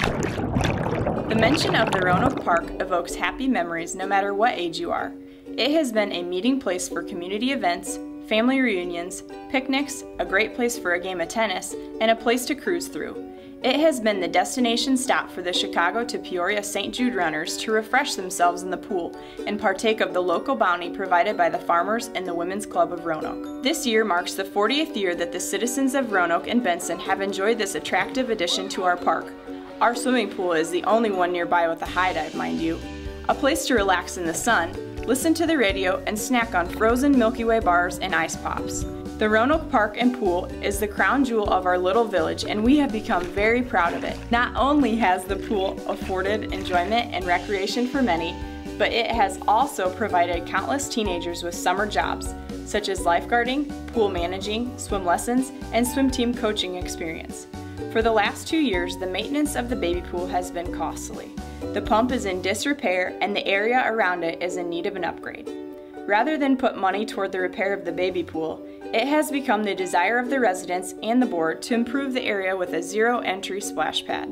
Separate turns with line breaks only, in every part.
The mention of the Roanoke Park evokes happy memories no matter what age you are. It has been a meeting place for community events, family reunions, picnics, a great place for a game of tennis, and a place to cruise through. It has been the destination stop for the Chicago to Peoria St. Jude runners to refresh themselves in the pool and partake of the local bounty provided by the farmers and the Women's Club of Roanoke. This year marks the 40th year that the citizens of Roanoke and Benson have enjoyed this attractive addition to our park. Our swimming pool is the only one nearby with a high dive, mind you. A place to relax in the sun, listen to the radio, and snack on frozen Milky Way bars and ice pops. The Roanoke Park and Pool is the crown jewel of our little village, and we have become very proud of it. Not only has the pool afforded enjoyment and recreation for many, but it has also provided countless teenagers with summer jobs, such as lifeguarding, pool managing, swim lessons, and swim team coaching experience. For the last 2 years, the maintenance of the baby pool has been costly. The pump is in disrepair, and the area around it is in need of an upgrade. Rather than put money toward the repair of the baby pool, it has become the desire of the residents and the board to improve the area with a zero-entry splash pad.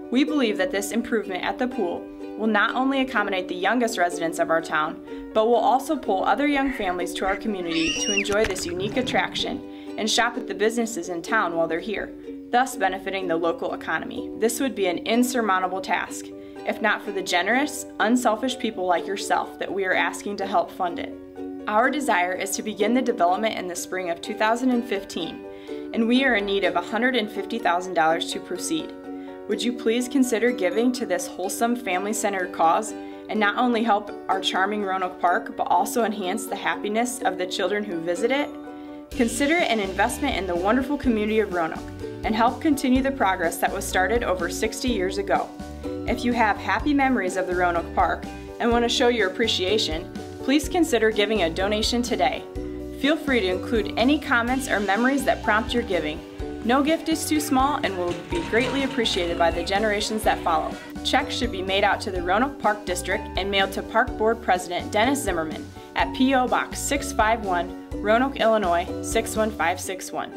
We believe that this improvement at the pool will not only accommodate the youngest residents of our town, but will also pull other young families to our community to enjoy this unique attraction and shop at the businesses in town while they're here, thus benefiting the local economy. This would be an insurmountable task, if not for the generous, unselfish people like yourself that we are asking to help fund it. Our desire is to begin the development in the spring of 2015, and we are in need of $150,000 to proceed. Would you please consider giving to this wholesome, family-centered cause and not only help our charming Roanoke Park, but also enhance the happiness of the children who visit it? Consider it an investment in the wonderful community of Roanoke and help continue the progress that was started over 60 years ago. If you have happy memories of the Roanoke Park and want to show your appreciation, please consider giving a donation today. Feel free to include any comments or memories that prompt your giving. No gift is too small and will be greatly appreciated by the generations that follow. Checks should be made out to the Roanoke Park District and mailed to Park Board President Dennis Zimmerman at P.O. Box 651, Roanoke, Illinois 61561.